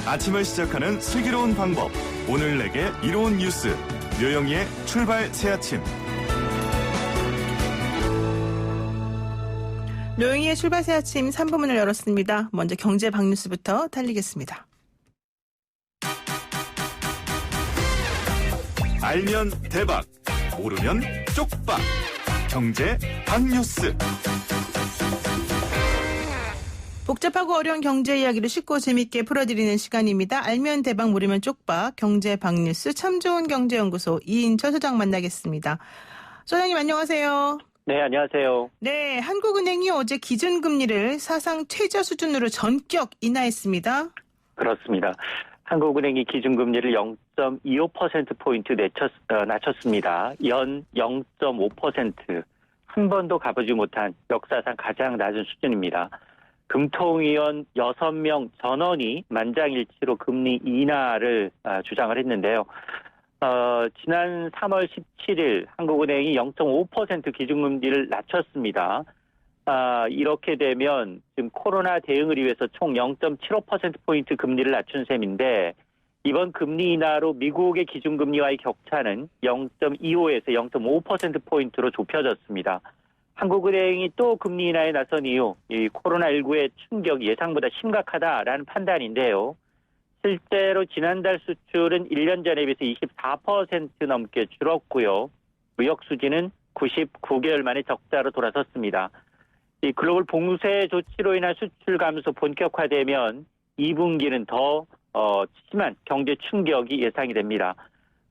아침을 시작하는 슬기로운 방법. 오늘 내게 이로운 뉴스. 묘영이의 출발 새아침. 묘영이의 출발 새아침 3부문을 열었습니다. 먼저 경제 박뉴스부터 달리겠습니다. 알면 대박, 모르면 쪽박. 경제 박뉴스. 복잡하고 어려운 경제 이야기를 쉽고 재밌게 풀어드리는 시간입니다. 알면 대박, 모르면 쪽박. 경제 박뉴스 참 좋은 경제연구소 이인철 소장 만나겠습니다. 소장님 안녕하세요. 네, 안녕하세요. 네, 한국은행이 어제 기준금리를 사상 최저 수준으로 전격 인하했습니다. 그렇습니다. 한국은행이 기준금리를 0.25%포인트 낮췄습니다. 연 0.5%. 한 번도 가보지 못한 역사상 가장 낮은 수준입니다. 금통위원 6명 전원이 만장일치로 금리 인하를 주장을 했는데요. 지난 3월 17일 한국은행이 0.5% 기준금리를 낮췄습니다. 이렇게 되면 지금 코로나 대응을 위해서 총 0.75%포인트 금리를 낮춘 셈인데 이번 금리 인하로 미국의 기준금리와의 격차는 0.25에서 0.5%포인트로 좁혀졌습니다. 한국은행이 또 금리 인하에 나선 이유, 이 코로나19의 충격이 예상보다 심각하다라는 판단인데요. 실제로 지난달 수출은 1년 전에 비해서 24% 넘게 줄었고요. 무역 수지는 99개월 만에 적자로 돌아섰습니다. 이 글로벌 봉쇄 조치로 인한 수출 감소 본격화되면 2분기는 더 심한 경제 충격이 예상이 됩니다.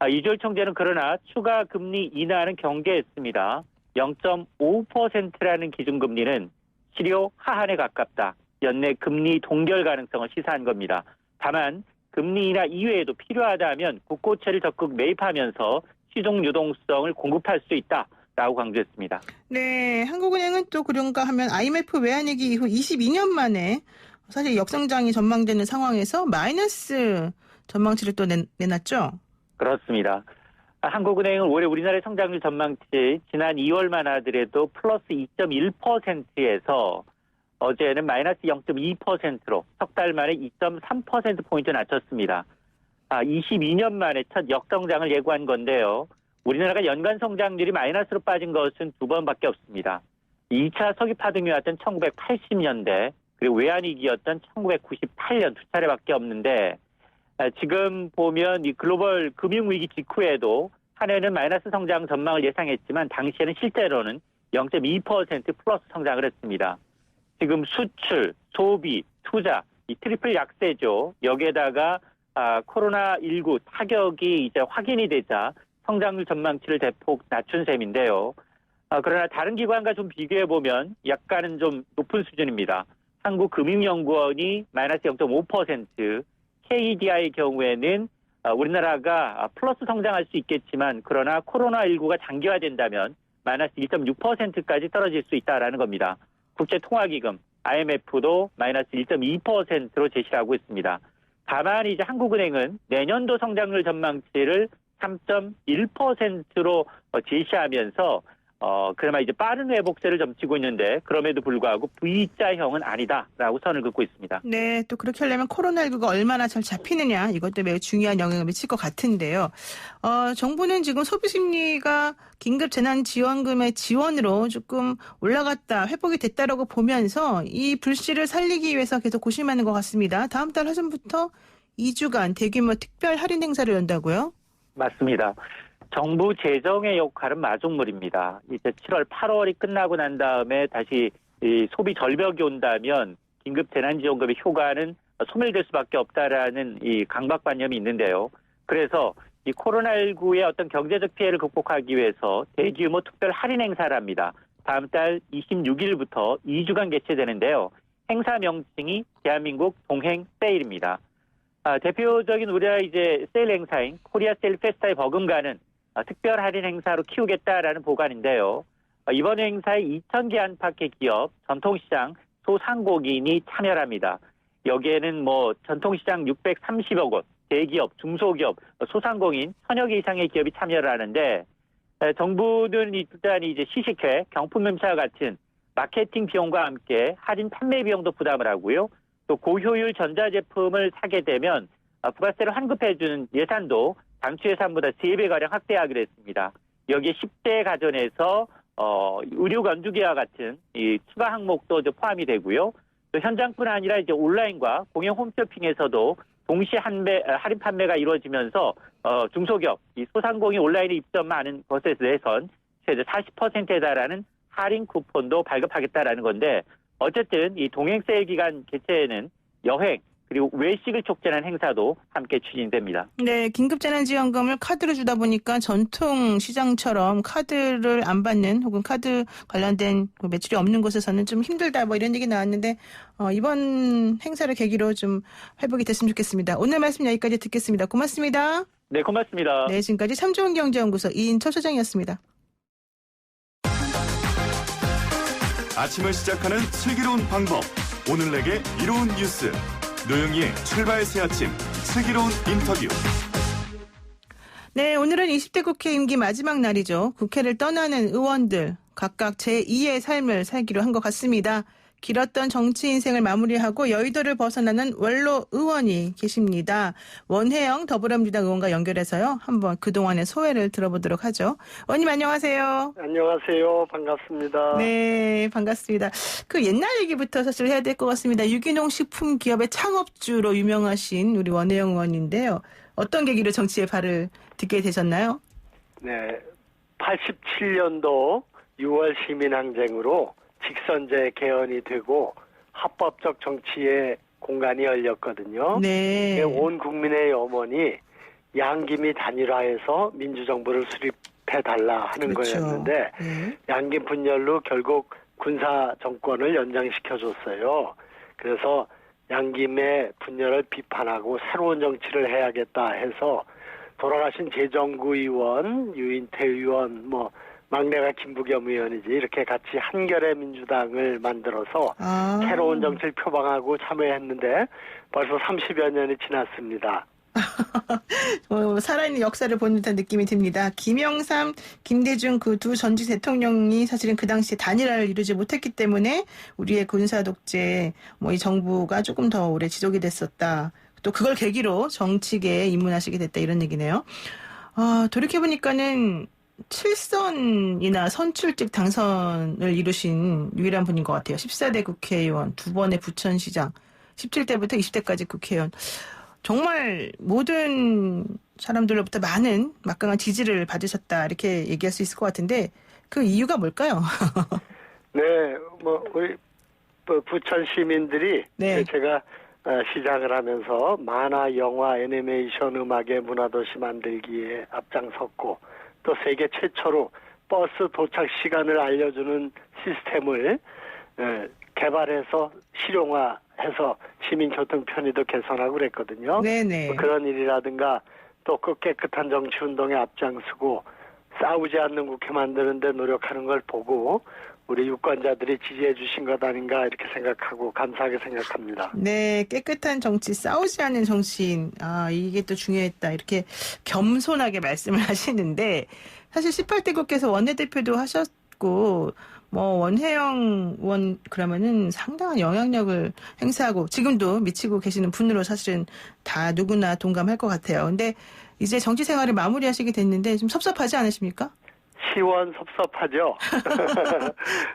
이주열 총재는 그러나 추가 금리 인하는 경계했습니다. 0.5%라는 기준금리는 실효 하한에 가깝다. 연내 금리 동결 가능성을 시사한 겁니다. 다만 금리 인하 이외에도 필요하다면 국고채를 적극 매입하면서 시중 유동성을 공급할 수 있다라고 강조했습니다. 네, 한국은행은 또 그런가 하면 IMF 외환위기 이후 22년 만에 사실 역성장이 전망되는 상황에서 마이너스 전망치를 또 내놨죠? 그렇습니다. 한국은행은 올해 우리나라의 성장률 전망치 지난 2월만 하더라도 플러스 2.1%에서 어제는 마이너스 0.2%로 석 달 만에 2.3%포인트 낮췄습니다. 22년 만에 첫 역성장을 예고한 건데요. 우리나라가 연간 성장률이 마이너스로 빠진 것은 두 번밖에 없습니다. 2차 석유 파동이었던 1980년대 그리고 외환위기였던 1998년 두 차례밖에 없는데 지금 보면 이 글로벌 금융위기 직후에도 한 해는 마이너스 성장 전망을 예상했지만 당시에는 실제로는 0.2% 플러스 성장을 했습니다. 지금 수출, 소비, 투자, 이 트리플 약세죠. 여기에다가 코로나19 타격이 이제 확인이 되자 성장률 전망치를 대폭 낮춘 셈인데요. 그러나 다른 기관과 좀 비교해보면 약간은 좀 높은 수준입니다. 한국금융연구원이 마이너스 0.5%, KDI의 경우에는 우리나라가 플러스 성장할 수 있겠지만 그러나 코로나19가 장기화된다면 마이너스 1.6%까지 떨어질 수 있다라는 겁니다. 국제통화기금, IMF도 마이너스 1.2%로 제시하고 있습니다. 다만 이제 한국은행은 내년도 성장률 전망치를 3.1%로 제시하면서 그나마 이제 빠른 회복세를 점치고 있는데 그럼에도 불구하고 V자형은 아니다라고 선을 긋고 있습니다. 네, 또 그렇게 하려면 코로나19가 얼마나 잘 잡히느냐 이것도 매우 중요한 영향을 미칠 것 같은데요. 정부는 지금 소비 심리가 긴급 재난지원금의 지원으로 조금 올라갔다, 회복이 됐다라고 보면서 이 불씨를 살리기 위해서 계속 고심하는 것 같습니다. 다음 달 하순부터 2주간 대규모 특별 할인 행사를 연다고요? 맞습니다. 정부 재정의 역할은 마중물입니다. 이제 7월, 8월이 끝나고 난 다음에 다시 이 소비 절벽이 온다면 긴급 재난지원금의 효과는 소멸될 수밖에 없다라는 이 강박관념이 있는데요. 그래서 이 코로나19의 어떤 경제적 피해를 극복하기 위해서 대규모 특별 할인 행사를 합니다. 다음 달 26일부터 2주간 개최되는데요. 행사 명칭이 대한민국 동행 세일입니다. 대표적인 우리나라 이제 세일 행사인 코리아 세일 페스타에 버금가는 특별 할인 행사로 키우겠다라는 보관인데요. 이번 행사에 2,000개 안팎의 기업, 전통시장, 소상공인이 참여합니다. 여기에는 전통시장 630여 곳, 대기업, 중소기업, 소상공인 1,000여 개 이상의 기업이 참여를 하는데 정부는 일단 이제 시식회, 경품 행사와 같은 마케팅 비용과 함께 할인 판매 비용도 부담을 하고요. 또 고효율 전자제품을 사게 되면 부가세를 환급해주는 예산도 당초 예산보다 3배가량 확대하기로 했습니다. 여기에 10대 가전에서 의료 건조기와 같은 이 추가 항목도 포함이 되고요. 또 현장뿐 아니라 이제 온라인과 공영 홈쇼핑에서도 동시 할인 판매가 이루어지면서 중소기업, 이 소상공인 온라인에 입점하는 것에 대해선 최대 40%에 달하는 할인 쿠폰도 발급하겠다라는 건데 어쨌든 이 동행세일 기간 개최에는 여행 그리고 외식을 촉진하는 행사도 함께 추진됩니다. 네, 긴급재난지원금을 카드로 주다 보니까 전통 시장처럼 카드를 안 받는 혹은 카드 관련된 매출이 없는 곳에서는 좀 힘들다 뭐 이런 얘기 나왔는데 이번 행사를 계기로 좀 회복이 됐으면 좋겠습니다. 오늘 말씀 여기까지 듣겠습니다. 고맙습니다. 네, 고맙습니다. 네, 지금까지 삼조원경제연구소 이인철 소장이었습니다. 아침을 시작하는 슬기로운 방법. 오늘 내게 이로운 뉴스. 노영희의 출발 새 아침 슬기로운 인터뷰. 네, 오늘은 20대 국회 임기 마지막 날이죠. 국회를 떠나는 의원들 각각 제2의 삶을 살기로 한 것 같습니다. 길었던 정치 인생을 마무리하고 여의도를 벗어나는 원로 의원이 계십니다. 원혜영 더불어민주당 의원과 연결해서요. 한번 그동안의 소회를 들어보도록 하죠. 의원님 안녕하세요. 안녕하세요. 반갑습니다. 네, 반갑습니다. 그 옛날 얘기부터 사실 해야 될 것 같습니다. 유기농 식품 기업의 창업주로 유명하신 우리 원혜영 의원인데요. 어떤 계기로 정치에 발을 딛게 되셨나요? 네, 87년도 6월 시민항쟁으로 직선제 개헌이 되고 합법적 정치의 공간이 열렸거든요. 네. 온 국민의 염원이 양김이 단일화해서 민주정부를 수립해달라 하는 그렇죠. 거였는데 네. 양김 분열로 결국 군사 정권을 연장시켜줬어요. 그래서 양김의 분열을 비판하고 새로운 정치를 해야겠다 해서 돌아가신 재정구 의원, 유인태 의원, 막내가 김부겸 의원이지 이렇게 같이 한결의 민주당을 만들어서 새로운 정치를 표방하고 참여했는데 벌써 30여 년이 지났습니다. 살아있는 역사를 본 듯한 느낌이 듭니다. 김영삼, 김대중 그 두 전직 대통령이 사실은 그 당시에 단일화를 이루지 못했기 때문에 우리의 군사 독재, 이 정부가 조금 더 오래 지속이 됐었다. 또 그걸 계기로 정치계에 입문하시게 됐다 이런 얘기네요. 돌이켜보니까는 7선이나 선출직 당선을 이루신 유일한 분인 것 같아요. 14대 국회의원, 2번의 부천시장, 17대부터 20대까지 국회의원. 정말 모든 사람들로부터 많은 막강한 지지를 받으셨다 이렇게 얘기할 수 있을 것 같은데 그 이유가 뭘까요? 네, 우리 부천 시민들이 네. 제가 시작을 하면서 만화, 영화, 애니메이션, 음악의 문화도시 만들기에 앞장섰고 또 세계 최초로 버스 도착 시간을 알려주는 시스템을 개발해서 실용화해서 시민교통 편의도 개선하고 그랬거든요. 네네. 그런 일이라든가 또 그 깨끗한 정치운동에 앞장서고 싸우지 않는 국회 만드는 데 노력하는 걸 보고 우리 유권자들이 지지해 주신 것 아닌가 이렇게 생각하고 감사하게 생각합니다. 네, 깨끗한 정치, 싸우지 않는 정치인. 이게 또 중요했다. 이렇게 겸손하게 말씀을 하시는데 사실 18대 국회에서 원내대표도 하셨고 원혜영 의원 그러면은 상당한 영향력을 행사하고 지금도 미치고 계시는 분으로 사실은 다 누구나 동감할 것 같아요. 근데 이제 정치 생활을 마무리하시게 됐는데 좀 섭섭하지 않으십니까? 시원섭섭하죠.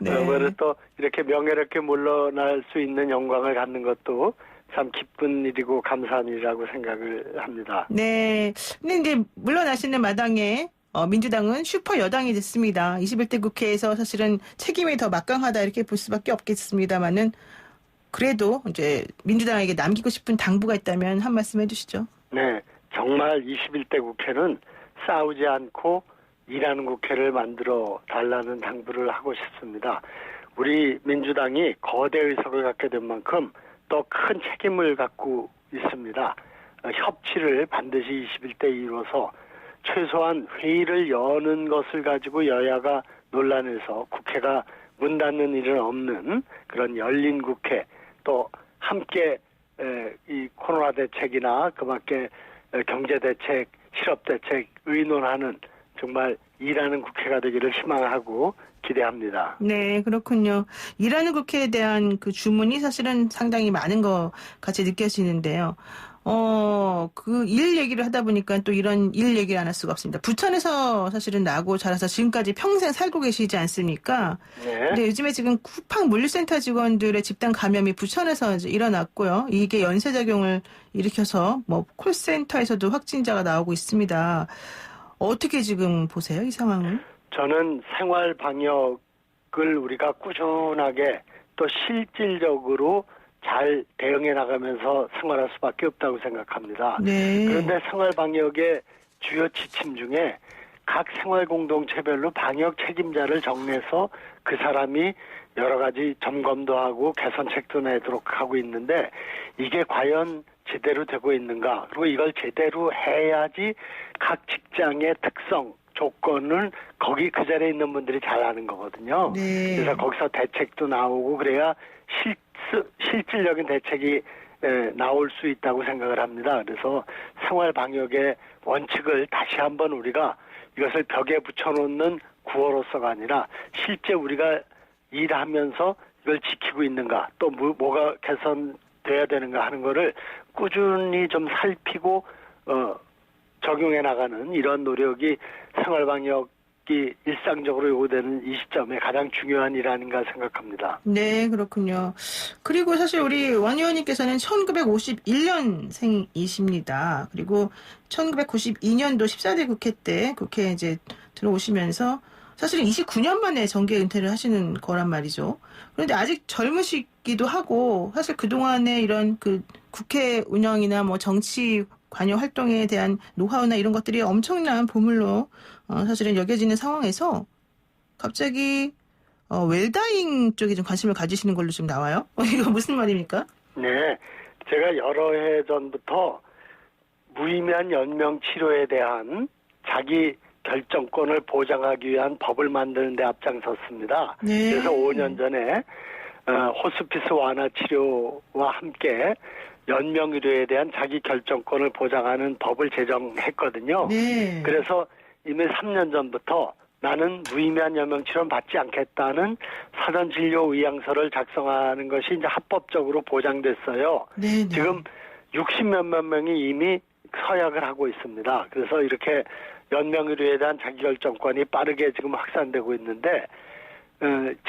네. 또 이렇게 명예롭게 물러날 수 있는 영광을 갖는 것도 참 기쁜 일이고 감사한 일이라고 생각을 합니다. 네. 근데 이제 물러나시는 마당에 민주당은 슈퍼 여당이 됐습니다. 21대 국회에서 사실은 책임이 더 막강하다 이렇게 볼 수밖에 없겠습니다만은 그래도 이제 민주당에게 남기고 싶은 당부가 있다면 한 말씀 해주시죠. 네, 정말 21대 국회는 싸우지 않고 일하는 국회를 만들어 달라는 당부를 하고 싶습니다. 우리 민주당이 거대 의석을 갖게 된 만큼 더 큰 책임을 갖고 있습니다. 협치를 반드시 21대에 이뤄서 최소한 회의를 여는 것을 가지고 여야가 논란해서 국회가 문 닫는 일은 없는 그런 열린 국회 또 함께 이 코로나 대책이나 그밖에 경제 대책, 실업 대책 의논하는 정말 일하는 국회가 되기를 희망하고 기대합니다. 네, 그렇군요. 일하는 국회에 대한 그 주문이 사실은 상당히 많은 것 같이 느껴지는데요. 그 일 얘기를 하다 보니까 또 이런 일 얘기를 안 할 수가 없습니다. 부천에서 사실은 나고 자라서 지금까지 평생 살고 계시지 않습니까? 네. 근데 요즘에 지금 쿠팡 물류센터 직원들의 집단 감염이 부천에서 이제 일어났고요. 이게 연쇄작용을 일으켜서 뭐 콜센터에서도 확진자가 나오고 있습니다. 어떻게 지금 보세요, 이 상황을? 저는 생활 방역을 우리가 꾸준하게 또 실질적으로 잘 대응해 나가면서 생활할 수밖에 없다고 생각합니다. 네. 그런데 생활 방역의 주요 지침 중에 각 생활 공동체별로 방역 책임자를 정해서 그 사람이 여러 가지 점검도 하고 개선책도 내도록 하고 있는데 이게 과연 제대로 되고 있는가? 그리고 이걸 제대로 해야지 각 직장의 특성, 조건을 거기 그 자리에 있는 분들이 잘 아는 거거든요. 네. 그래서 거기서 대책도 나오고 그래야 실질적인 대책이 나올 수 있다고 생각을 합니다. 그래서 생활 방역의 원칙을 다시 한번 우리가 이것을 벽에 붙여놓는 구호로서가 아니라 실제 우리가 일하면서 이걸 지키고 있는가 또 뭐가 개선돼야 되는가 하는 거를 꾸준히 좀 살피고 적용해 나가는 이런 노력이 생활 방역이 일상적으로 요구되는 이 시점에 가장 중요한 일 아닌가 생각합니다. 네, 그렇군요. 그리고 사실 우리 원 의원님께서는 1951년생이십니다. 그리고 1992년도 14대 국회 때 국회에 이제 들어오시면서 사실은 29년 만에 정계 은퇴를 하시는 거란 말이죠. 그런데 아직 젊으시기도 하고 사실 그동안의 이런 그 국회 운영이나 뭐 정치 관여 활동에 대한 노하우나 이런 것들이 엄청난 보물로 사실은 여겨지는 상황에서 갑자기 웰다잉 쪽에 좀 관심을 가지시는 걸로 좀 나와요. 이거 무슨 말입니까? 네, 제가 여러 해 전부터 무의미한 연명 치료에 대한 자기 결정권을 보장하기 위한 법을 만드는 데 앞장섰습니다. 네. 그래서 5년 전에 호스피스 완화 치료와 함께 연명의료에 대한 자기 결정권을 보장하는 법을 제정했거든요. 네. 그래서 이미 3년 전부터 나는 무의미한 연명치료는 받지 않겠다는 사전진료 의향서를 작성하는 것이 이제 합법적으로 보장됐어요. 네. 지금 60몇만 명이 이미 서약을 하고 있습니다. 그래서 이렇게 연명의료에 대한 자기결정권이 빠르게 지금 확산되고 있는데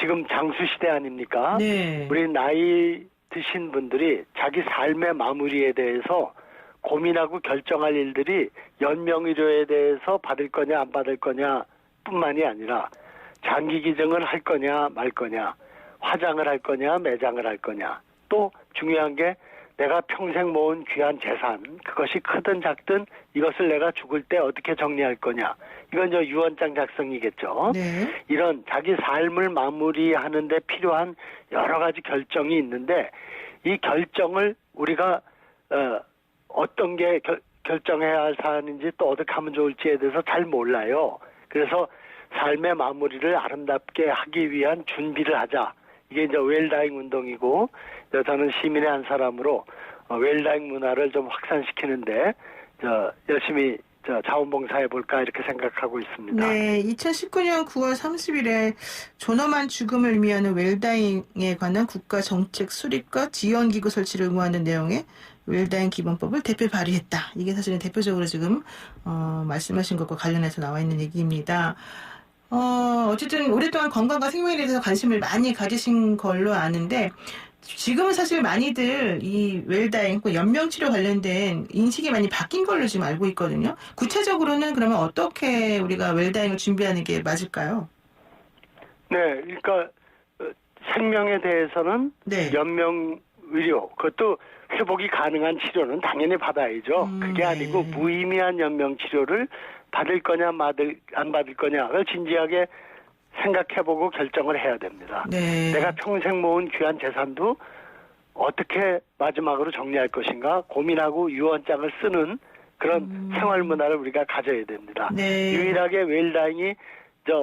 지금 장수시대 아닙니까? 네. 우리 나이 드신 분들이 자기 삶의 마무리에 대해서 고민하고 결정할 일들이 연명의료에 대해서 받을 거냐 안 받을 거냐 뿐만이 아니라 장기 기증을 할 거냐 말 거냐, 화장을 할 거냐 매장을 할 거냐, 또 중요한 게 내가 평생 모은 귀한 재산, 그것이 크든 작든 이것을 내가 죽을 때 어떻게 정리할 거냐. 이건 저 유언장 작성이겠죠. 네. 이런 자기 삶을 마무리하는 데 필요한 여러 가지 결정이 있는데 이 결정을 우리가 어떤 게 결정해야 할 사안인지 또 어떻게 하면 좋을지에 대해서 잘 몰라요. 그래서 삶의 마무리를 아름답게 하기 위한 준비를 하자. 이게 이제 웰다잉 운동이고 저는 시민의 한 사람으로 웰다잉 문화를 좀 확산시키는데 열심히 자원봉사해 볼까 이렇게 생각하고 있습니다. 네, 2019년 9월 30일에 존엄한 죽음을 의미하는 웰다잉에 관한 국가 정책 수립과 지원 기구 설치를 의무하는 내용의 웰다잉 기본법을 대표 발의했다. 이게 사실은 대표적으로 지금 말씀하신 것과 관련해서 나와 있는 얘기입니다. 어쨌든 오랫동안 건강과 생명에 대해서 관심을 많이 가지신 걸로 아는데 지금은 사실 많이들 이 웰다잉, 연명치료 관련된 인식이 많이 바뀐 걸로 지금 알고 있거든요. 구체적으로는 그러면 어떻게 우리가 웰다잉을 준비하는 게 맞을까요? 네, 그러니까 생명에 대해서는 네. 연명의료, 그것도 회복이 가능한 치료는 당연히 받아야죠. 그게 아니고 네. 무의미한 연명치료를 받을 거냐 안 받을 거냐를 진지하게 생각해보고 결정을 해야 됩니다. 네. 내가 평생 모은 귀한 재산도 어떻게 마지막으로 정리할 것인가 고민하고 유언장을 쓰는 그런 생활 문화를 우리가 가져야 됩니다. 네. 유일하게 웰다잉이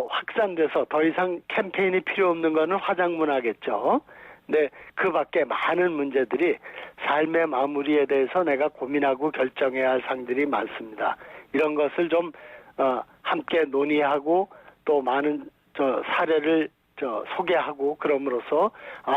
확산돼서 더 이상 캠페인이 필요 없는 거는 화장 문화겠죠. 근데 그 밖에 많은 문제들이 삶의 마무리에 대해서 내가 고민하고 결정해야 할 사항들이 많습니다. 이런 것을 좀 함께 논의하고 또 많은 사례를 소개하고 그럼으로써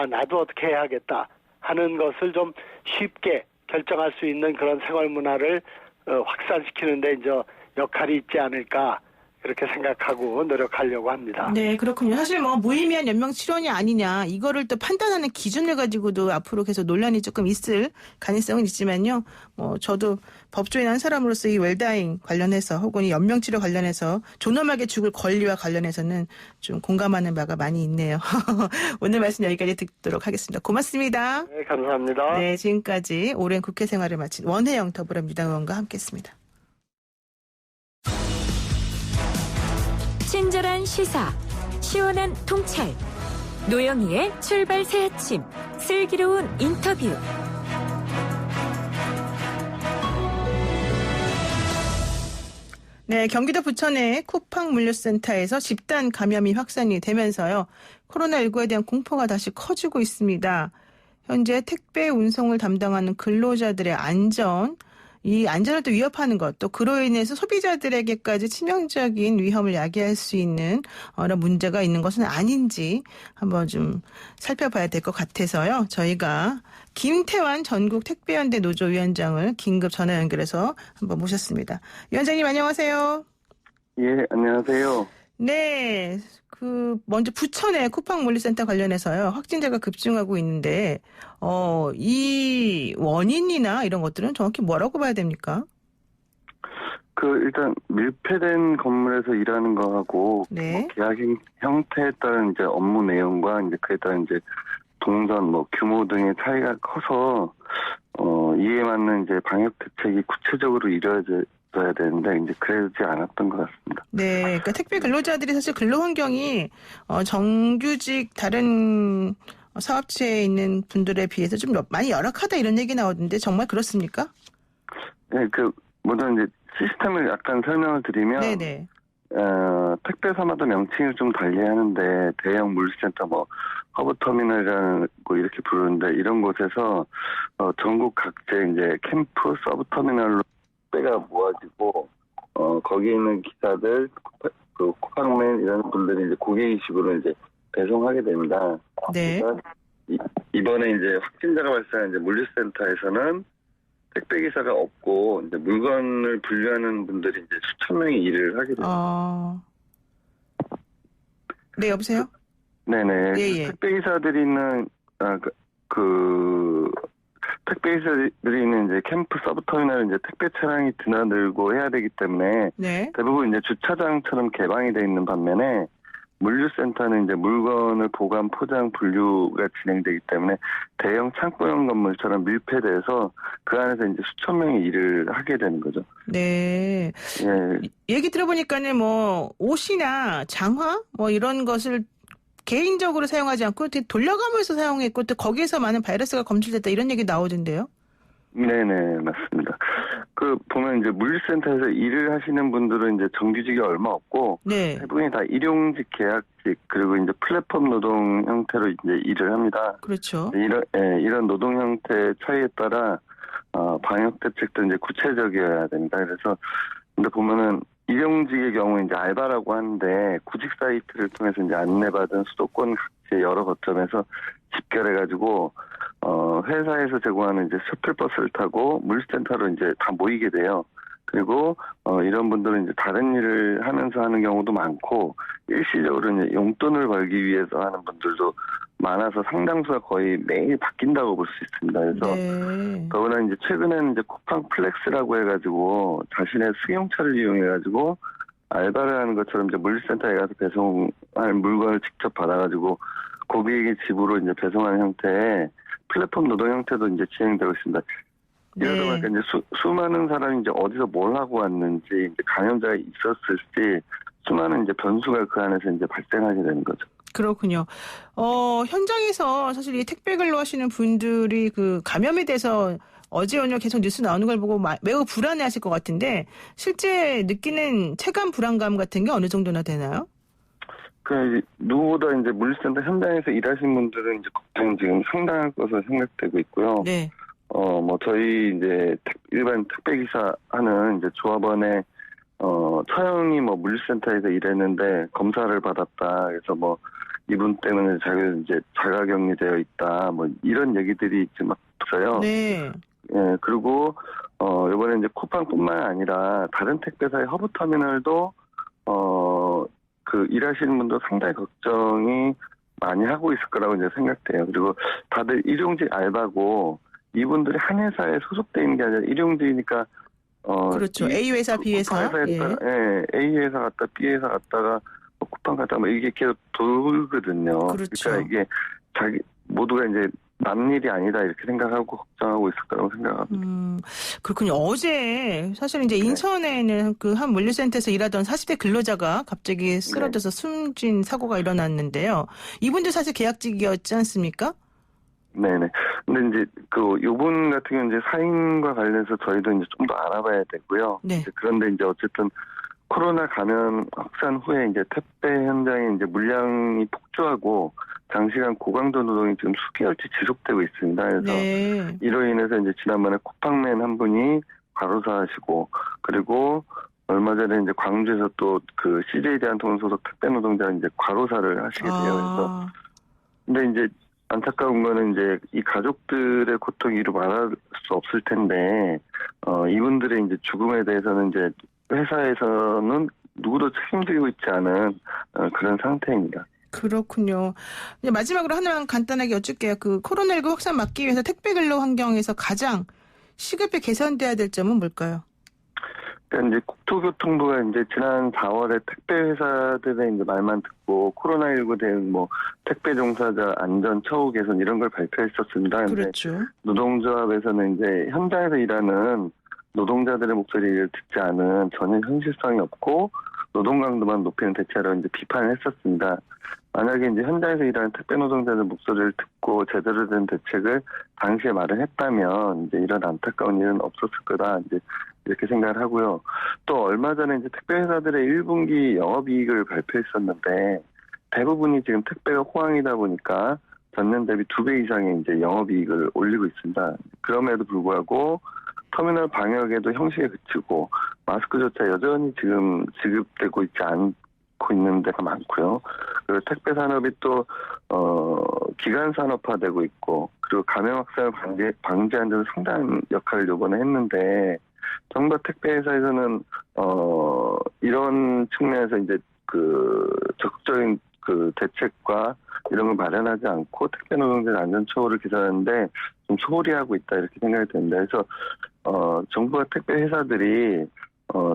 나도 어떻게 해야겠다 하는 것을 좀 쉽게 결정할 수 있는 그런 생활 문화를 확산시키는데 이제 역할이 있지 않을까 그렇게 생각하고 노력하려고 합니다. 네, 그렇군요. 사실 뭐 무의미한 연명 치료냐 아니냐 이거를 또 판단하는 기준을 가지고도 앞으로 계속 논란이 조금 있을 가능성은 있지만요. 뭐 저도 법조인 한 사람으로서 이 웰다잉 관련해서 혹은 이 연명 치료 관련해서 존엄하게 죽을 권리와 관련해서는 좀 공감하는 바가 많이 있네요. 오늘 말씀 여기까지 듣도록 하겠습니다. 고맙습니다. 네, 감사합니다. 네, 지금까지 오랜 국회 생활을 마친 원혜영 더불어민주당 의원과 함께했습니다. 친절한 시사, 시원한 통찰, 노영희의 출발 새 아침, 슬기로운 인터뷰. 네, 경기도 부천의 쿠팡 물류센터에서 집단 감염이 확산이 되면서요. 코로나19에 대한 공포가 다시 커지고 있습니다. 현재 택배 운송을 담당하는 근로자들의 이 안전을 또 위협하는 것, 또 그로 인해서 소비자들에게까지 치명적인 위험을 야기할 수 있는 그런 문제가 있는 것은 아닌지 한번 좀 살펴봐야 될 것 같아서요. 저희가 김태환 전국 택배연대 노조위원장을 긴급 전화 연결해서 한번 모셨습니다. 위원장님 안녕하세요. 예, 안녕하세요. 네, 먼저 부천의 쿠팡 물류센터 관련해서요. 확진자가 급증하고 있는데, 이 원인이나 이런 것들은 정확히 뭐라고 봐야 됩니까? 일단 밀폐된 건물에서 일하는 거하고 네. 뭐 계약 형태에 따른 이제 업무 내용과 이제 그에 따른 이제 동선, 규모 등의 차이가 커서 이에 맞는 이제 방역 대책이 구체적으로 이루어져야 되는데 이제 그러지 않았던 것 같습니다. 네, 그러니까 택배 근로자들이 사실 근로 환경이 정규직 다른 사업체에 있는 분들에 비해서 좀 많이 열악하다 이런 얘기 나오던데 정말 그렇습니까? 네, 먼저 이제 시스템을 약간 설명을 드리면, 네네. 택배사마다 명칭을 좀 달리하는데 대형 물류센터 허브터미널이라는 거 이렇게 부르는데 이런 곳에서 전국 각지에 이제 캠프 서브터미널로 택배가 모아지고 거기에 있는 기사들, 쿠팡맨 이런 분들이 이제 고객의식으로 이제 배송하게 됩니다. 네. 그러니까 이번에 이제 확진자가 발생한 이제 물류센터에서는 택배 기사가 없고 이제 물건을 분류하는 분들이 이제 수천 명이 일을 하게 됩니다. 네, 여보세요? 네네. 예. 택배 기사들이 있는 택배 기사들이 있는 이제 캠프 서브터미널 이제 택배 차량이 드나들고 해야 되기 때문에 네. 대부분 이제 주차장처럼 개방이 돼 있는 반면에 물류센터는 이제 물건을 보관, 포장, 분류가 진행되기 때문에 대형 창고형 건물처럼 밀폐돼서 그 안에서 이제 수천 명이 일을 하게 되는 거죠. 네. 예. 얘기 들어보니까는 옷이나 장화 이런 것을 개인적으로 사용하지 않고 돌려가면서 사용했고 또 거기에서 많은 바이러스가 검출됐다 이런 얘기 나오던데요. 네네, 맞습니다. 보면 이제 물류센터에서 일을 하시는 분들은 이제 정규직이 얼마 없고, 네. 대부분이 다 일용직, 계약직, 그리고 이제 플랫폼 노동 형태로 이제 일을 합니다. 그렇죠. 이런 노동 형태 차이에 따라, 방역 대책도 이제 구체적이어야 됩니다. 그래서, 근데 보면은, 일용직의 경우 이제 알바라고 하는데, 구직 사이트를 통해서 이제 안내받은 수도권 각지의 여러 거점에서 집결해가지고, 회사에서 제공하는 이제 셔틀버스를 타고 물류센터로 이제 다 모이게 돼요. 그리고, 이런 분들은 이제 다른 일을 하면서 하는 경우도 많고, 일시적으로 이제 용돈을 벌기 위해서 하는 분들도 많아서 상당수가 거의 매일 바뀐다고 볼 수 있습니다. 그래서, 네. 더구나 이제 최근에는 이제 쿠팡 플렉스라고 해가지고, 자신의 승용차를 이용해가지고, 알바를 하는 것처럼 이제 물류센터에 가서 배송할 물건을 직접 받아가지고, 고객의 집으로 이제 배송하는 형태의 플랫폼 노동 형태도 이제 진행되고 있습니다. 이러다 네. 보니까 이제 수많은 사람이 이제 어디서 뭘 하고 왔는지, 이제 감염자가 있었을지, 수많은 이제 변수가 그 안에서 이제 발생하게 되는 거죠. 그렇군요. 현장에서 사실 이 택배 근로 하시는 분들이 감염에 대해서 어제 오늘 계속 뉴스 나오는 걸 보고 매우 불안해하실 것 같은데 실제 느끼는 체감 불안감 같은 게 어느 정도나 되나요? 누구보다 이제 물류센터 현장에서 일하신 분들은 이제 걱정이 지금 상당할 것으로 생각되고 있고요. 네. 저희 이제 일반 택배기사 하는 이제 조합원의 처형이 뭐 물류센터에서 일했는데 검사를 받았다. 그래서 뭐 이분 때문에 자기 이제 자가격리되어 있다. 뭐 이런 얘기들이 지금 막 있어요. 네. 예, 그리고 이번에 이제 쿠팡뿐만 아니라 다른 택배사의 허브터미널도 그 일하시는 분도 상당히 걱정이 많이 하고 있을 거라고 이제 생각돼요. 그리고 다들 일용직 알바고 이분들이 한 회사에 소속돼 있는 게 아니라 일용직이니까 그렇죠. A 회사, B 회사. A 회사 갔다 B 회사 갔다가 쿠팡 갔다 뭐 이게 계속 돌거든요. 그렇죠. 그러니까 이게 자기 모두가 이제 남 일이 아니다 이렇게 생각하고 걱정하고 있을 거라고 생각합니다. 그렇군요. 어제 사실 이제 인천에는 그 한 물류센터에서 일하던 40대 근로자가 갑자기 쓰러져서 숨진 사고가 일어났는데요. 이분도 사실 계약직이었지 않습니까? 네네. 근데 이제 요분 같은 경우는 이제 사인과 관련해서 저희도 이제 좀 더 알아봐야 되고요. 네. 그런데 이제 어쨌든 코로나 감염 확산 후에 이제 택배 현장에 이제 물량이 폭주하고 장시간 고강도 노동이 지금 수개월째 지속되고 있습니다. 그래서 네. 이로 인해서 이제 지난번에 쿠팡맨 한 분이 과로사하시고 그리고 얼마 전에 이제 광주에서 또 그 CJ 대한통운 소속 택배 노동자 이제 과로사를 하시게 돼요. 그래서 근데 이제 안타까운 거는 이제 이 가족들의 고통 이루 말할 수 없을 텐데 이분들의 이제 죽음에 대해서는 이제 회사에서는 누구도 책임지고 있지 않은 그런 상태입니다. 그렇군요. 이제 마지막으로 하나만 간단하게 여쭐게요. 그 코로나19 확산 막기 위해서 택배 근로 환경에서 가장 시급히 개선돼야 될 점은 뭘까요? 그러니까 이제 국토교통부가 이제 지난 4월에 택배 회사들의 이제 말만 듣고 코로나19 대응 뭐 택배 종사자 안전 처우 개선 이런 걸 발표했었습니다. 그렇죠. 노동조합에서는 이제 현장에서 일하는 노동자들의 목소리를 듣지 않은 전혀 현실성이 없고 노동 강도만 높이는 대체로 이제 비판을 했었습니다. 만약에 이제 현장에서 일하는 택배 노동자들 목소리를 듣고 제대로 된 대책을 당시에 마련했다면 이제 이런 안타까운 일은 없었을 거다 이제 이렇게 생각을 하고요. 또 얼마 전에 이제 택배 회사들의 1분기 영업이익을 발표했었는데 대부분이 지금 택배가 호황이다 보니까 전년 대비 2배 이상의 이제 영업이익을 올리고 있습니다. 그럼에도 불구하고 터미널 방역에도 형식에 그치고 마스크조차 여전히 지금 지급되고 있지 않고 있는 데가 많고요. 그리고 택배 산업이 또 기간 산업화되고 있고 그리고 감염 확산을 방지하는 데는 상당한 역할을 이번에 했는데 정부 택배 회사에서는 이런 측면에서 이제 그 적극적인 그 대책과 이런 걸 마련하지 않고 택배 노동자의 안전 처우를 개선하는데 좀 소홀히 하고 있다 이렇게 생각이 됩니다. 그래서 정부와 택배 회사들이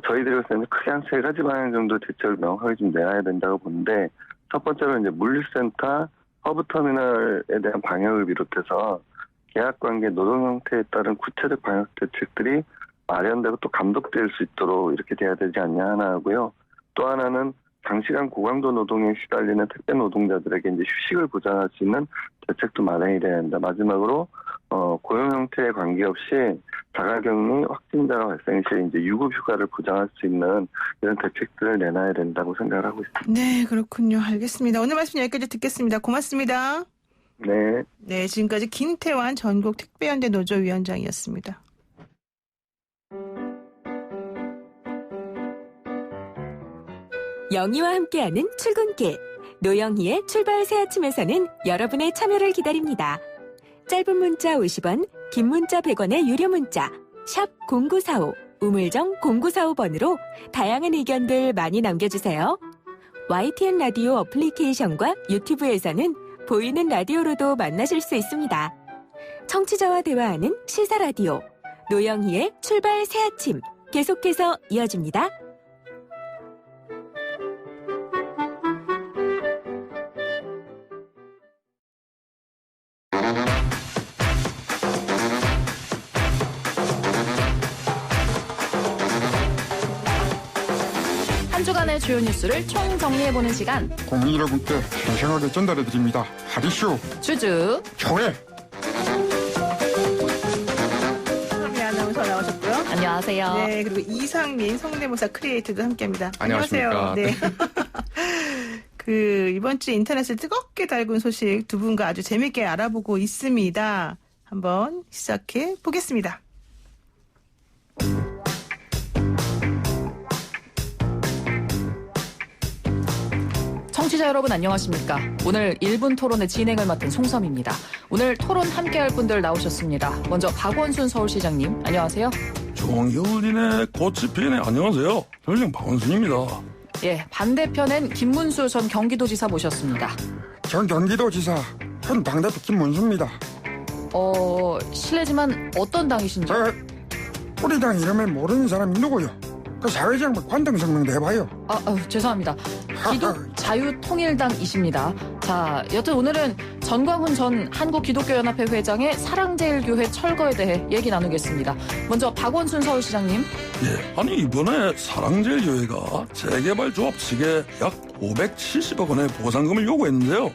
저희들이 봤을 때는 크게 한 3가지 방향 정도 대책을 명확하게 좀 내놔야 된다고 보는데 첫 번째로 이제 물류센터, 허브터미널에 대한 방역을 비롯해서 계약관계 노동 형태에 따른 구체적 방역 대책들이 마련되고 또 감독될 수 있도록 이렇게 돼야 되지 않냐 하나 하고요. 또 하나는 장시간 고강도 노동에 시달리는 택배 노동자들에게 이제 휴식을 보장할 수 있는 대책도 마련이 돼야 한다. 마지막으로 고용 형태에 관계없이 자가격리 확진자가 발생 시에 이제 유급 휴가를 보장할 수 있는 이런 대책들을 내놔야 된다고 생각을 하고 있습니다. 네, 그렇군요. 알겠습니다. 오늘 말씀 여기까지 듣겠습니다. 고맙습니다. 네. 네, 지금까지 김태환 전국 택배연대 노조위원장이었습니다. 영희와 함께하는 출근길. 노영희의 출발 새아침에서는 여러분의 참여를 기다립니다. 짧은 문자 50원, 긴 문자 100원의 유료 문자 샵 0945, 우물정 0945번으로 다양한 의견들 많이 남겨주세요. YTN 라디오 어플리케이션과 유튜브에서는 보이는 라디오로도 만나실 수 있습니다. 청취자와 대화하는 시사라디오 노영희의 출발 새아침 계속해서 이어집니다. 한 주간의 주요 뉴스를 총 정리해보는 시간 국민 여러분께 생생하게 전달해드립니다. 하리쇼 주주 교회. 한미 아나운서 나오셨고요. 안녕하세요. 네, 그리고 이상민 성대모사 크리에이터도 함께합니다. 안녕하십니까. 네. 그 이번 주 인터넷을 뜨겁게 달군 소식 두 분과 아주 재밌게 알아보고 있습니다. 한번 시작해 보겠습니다. 청취자 여러분 안녕하십니까? 오늘 1분 토론의 진행을 맡은 송섬입니다. 오늘 토론 함께할 분들 나오셨습니다. 먼저 박원순 서울시장님 안녕하세요. 종효진의 꽃이 피네. 안녕하세요. 저는 박원순입니다. 예, 반대편엔 김문수 전 경기도지사 모셨습니다. 전 경기도지사 현 당대표 김문수입니다. 실례지만 어떤 당이신지? 우리 당 이름을 모르는 사람이 누구요? 그 사회적 관등성명도 해봐요. 죄송합니다. 기독 자유통일당이십니다. 자, 여튼 오늘은 전광훈 전 한국기독교연합회 회장의 사랑제일교회 철거에 대해 얘기 나누겠습니다. 먼저 박원순 서울시장님. 예, 아니 이번에 사랑제일교회가 재개발 조합 측에 약 570억 원의 보상금을 요구했는데요.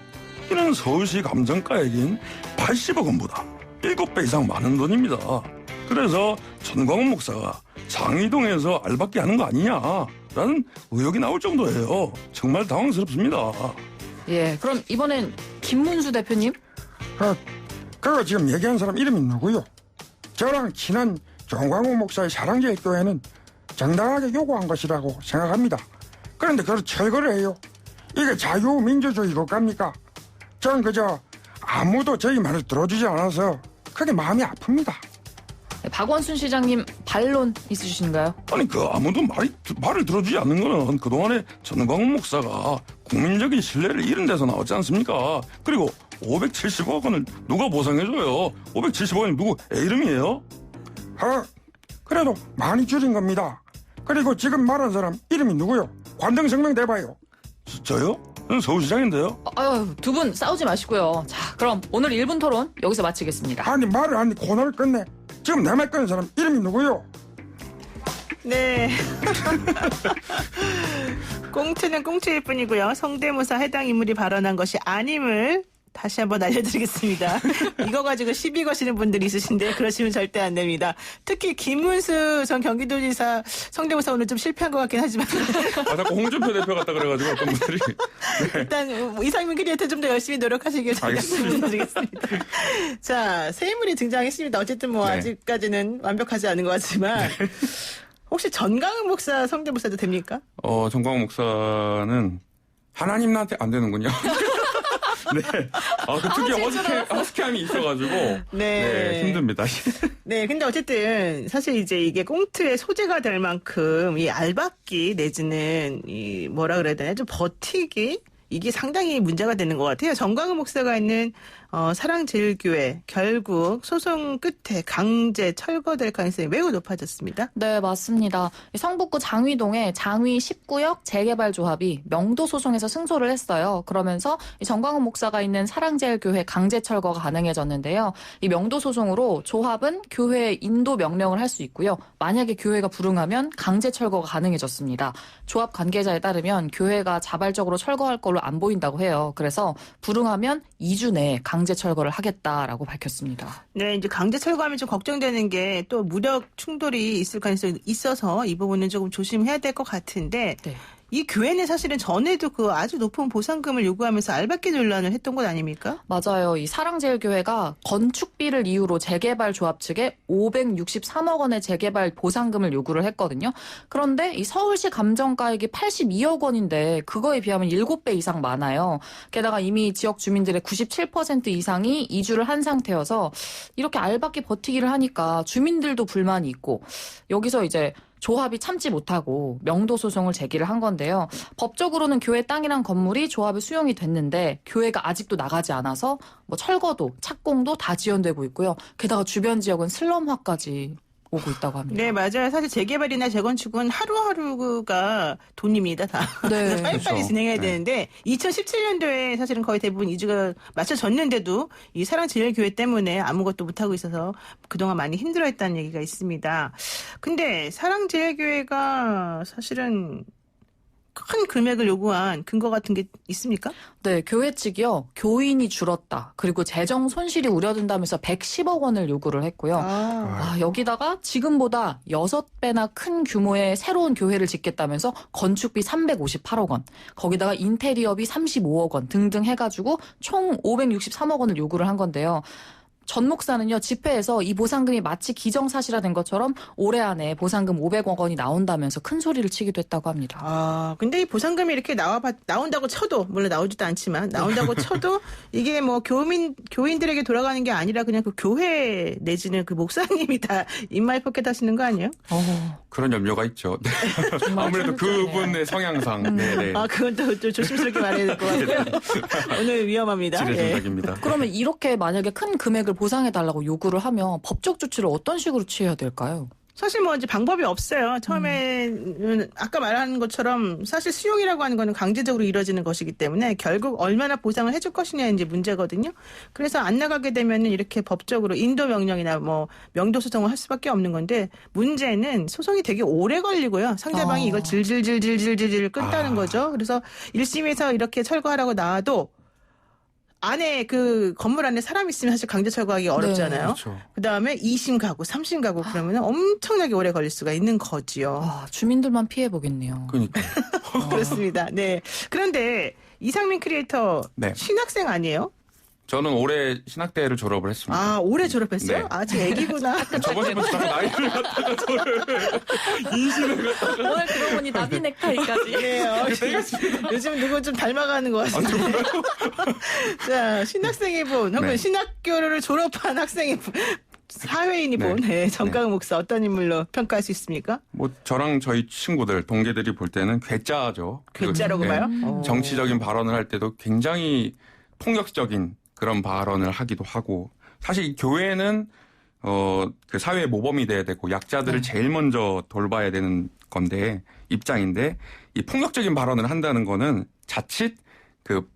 이는 서울시 감정가액인 80억 원보다 7배 이상 많은 돈입니다. 그래서 전광훈 목사가 장의동에서 알박기 하는 거 아니냐라는 의혹이 나올 정도예요. 정말 당황스럽습니다. 예, 그럼 이번엔 김문수 대표님? 그거 지금 얘기한 사람 이름이 누구요? 저랑 친한 정광훈 목사의 사랑제일교회는 정당하게 요구한 것이라고 생각합니다. 그런데 그걸 철거를 해요. 이게 자유민주주의 국가입니까? 전 그저 아무도 저희 말을 들어주지 않아서 그게 마음이 아픕니다. 박원순 시장님 반론 있으신가요? 아니 아무도 말을 들어주지 않는 거는 그동안에 전광훈 목사가 국민적인 신뢰를 잃은 데서 나왔지 않습니까? 그리고 570억 원을 누가 보상해줘요? 570억 원이 누구 애 이름이에요? 그래도 많이 줄인 겁니다. 그리고 지금 말한 사람 이름이 누구요? 관등성명 내봐요. 저요? 저는 서울시장인데요. 두 분 싸우지 마시고요. 자, 그럼 오늘 1분 토론 여기서 마치겠습니다. 아니 말을 하니 코너를 끝내. 지금 내 말 끊은 사람 이름이 누구요? 네. 꽁트는 꽁트일 뿐이고요. 성대모사 해당 인물이 발언한 것이 아님을 다시 한번 알려드리겠습니다. 이거 가지고 시비 거시는 분들이 있으신데 그러시면 절대 안 됩니다. 특히 김문수 전 경기도지사 성대모사 오늘 좀 실패한 것 같긴 하지만 자꾸 홍준표 대표 같다 그래가지고 어떤 분들이 네. 일단 이상민 기자한테 좀 더 열심히 노력하시길 부탁드리겠습니다. 자, 새 인물이 등장했습니다. 어쨌든 뭐 네. 아직까지는 완벽하지 않은 것 같지만 혹시 전광훈 목사 성대모사도 됩니까? 전광훈 목사는 하나님한테 안 되는군요. 네. 그 특히 허스키함이 있어가지고. 네. 힘듭니다. 네. 근데 어쨌든 사실 이제 이게 꽁트의 소재가 될 만큼 이 알박기 내지는 이 뭐라 그래야 되나 좀 버티기? 이게 상당히 문제가 되는 것 같아요. 전광훈 목사가 있는 사랑제일교회 결국 소송 끝에 강제 철거될 가능성이 매우 높아졌습니다. 네, 맞습니다. 성북구 장위동의 장위 19역 재개발 조합이 명도 소송에서 승소를 했어요. 그러면서 이 전광훈 목사가 있는 사랑제일교회 강제 철거가 가능해졌는데요. 이 명도 소송으로 조합은 교회에 인도 명령을 할 수 있고요. 만약에 교회가 불응하면 강제 철거가 가능해졌습니다. 조합 관계자에 따르면 교회가 자발적으로 철거할 걸로 안 보인다고 해요. 그래서 불응하면 2주 내에 강제 철거를 하겠다라고 밝혔습니다. 네, 이제 강제 철거하면 좀 걱정되는 게 또 무력 충돌이 있을 가능성이 있어서 이 부분은 조금 조심해야 될 것 같은데 네. 이 교회는 사실은 전에도 그 아주 높은 보상금을 요구하면서 알박기 논란을 했던 것 아닙니까? 맞아요. 이 사랑제일교회가 건축비를 이유로 재개발 조합 측에 563억 원의 재개발 보상금을 요구를 했거든요. 그런데 이 서울시 감정가액이 82억 원인데 그거에 비하면 7배 이상 많아요. 게다가 이미 지역 주민들의 97% 이상이 이주를 한 상태여서 이렇게 알박기 버티기를 하니까 주민들도 불만이 있고 여기서 이제 조합이 참지 못하고 명도 소송을 제기를 한 건데요. 법적으로는 교회 땅이란 건물이 조합에 수용이 됐는데 교회가 아직도 나가지 않아서 뭐 철거도 착공도 다 지연되고 있고요. 게다가 주변 지역은 슬럼화까지 오고 있다고 합니다. 네, 맞아요. 사실 재개발이나 재건축은 하루하루가 돈입니다, 다. 네. 빨리빨리 그렇죠. 진행해야 네. 되는데 2017년도에 사실은 거의 대부분 이주가 마쳐졌는데도 이 사랑제일교회 때문에 아무것도 못하고 있어서 그동안 많이 힘들어했다는 얘기가 있습니다. 근데 사랑제일교회가 사실은 큰 금액을 요구한 근거 같은 게 있습니까? 네, 교회 측이요. 교인이 줄었다. 그리고 재정 손실이 우려된다면서 110억 원을 요구를 했고요. 여기다가 지금보다 6배나 큰 규모의 새로운 교회를 짓겠다면서 건축비 358억 원, 거기다가 인테리어비 35억 원 등등 해가지고 총 563억 원을 요구를 한 건데요. 전 목사는요, 집회에서 이 보상금이 마치 기정사실화된 것처럼 올해 안에 보상금 500억 원이 나온다면서 큰 소리를 치기도 했다고 합니다. 아, 근데 이 보상금이 이렇게 나온다고 쳐도, 물론 나오지도 않지만, 나온다고 쳐도 이게 뭐 교인들에게 돌아가는 게 아니라 그냥 그 교회 내지는 그 목사님이 다 입마에 포켓 하시는 거 아니에요? 그런 염려가 있죠. 네. 아무래도 그분의 성향상. 네네. 아, 그건 또 조심스럽게 말해야 될 것 같아요. 오늘 위험합니다. 지레정답입니다. 그러면 이렇게 만약에 큰 금액을 보상해달라고 요구를 하면 법적 조치를 어떤 식으로 취해야 될까요? 사실 뭐 이제 방법이 없어요. 처음에는 아까 말한 것처럼 사실 수용이라고 하는 거는 강제적으로 이루어지는 것이기 때문에 결국 얼마나 보상을 해줄 것이냐 이제 문제거든요. 그래서 안 나가게 되면은 이렇게 법적으로 인도 명령이나 뭐 명도 소송을 할 수밖에 없는 건데 문제는 소송이 되게 오래 걸리고요. 상대방이 이걸 질질질질질질 끈다는 거죠. 그래서 1심에서 이렇게 철거하라고 나와도 안에 그 건물 안에 사람 있으면 사실 강제 철거하기 어렵잖아요. 네, 그렇죠. 그다음에 2심 가고 3심 가고 그러면 엄청나게 오래 걸릴 수가 있는 거지요. 아, 주민들만 피해 보겠네요. 그러니까. 그렇습니다. 네. 그런데 이상민 크리에이터 네. 신학생 아니에요? 저는 올해 신학대를 졸업을 했습니다. 아, 올해 졸업했어요? 네. 아직 애기구나. 저번 주부터 자꾸 나이를 갖다가 저를 인신을 갖다가. 오늘 그러고 보니 나비 넥타이까지. 네, 요즘 누구 좀 닮아가는 것 같은데. 자, 신학생이 본, 혹은 네. 신학교를 졸업한 학생이 본, 사회인이 본 정강훈 목사 어떤 인물로 평가할 수 있습니까? 뭐 저랑 저희 친구들 동기들이 볼 때는 괴짜죠. 괴짜라고 봐요? 정치적인 발언을 할 때도 굉장히 폭력적인 그런 발언을 하기도 하고 사실 이 교회는 그 사회의 모범이 돼야 되고 약자들을 제일 먼저 돌봐야 되는 건데 입장인데 이 폭력적인 발언을 한다는 거는 자칫 그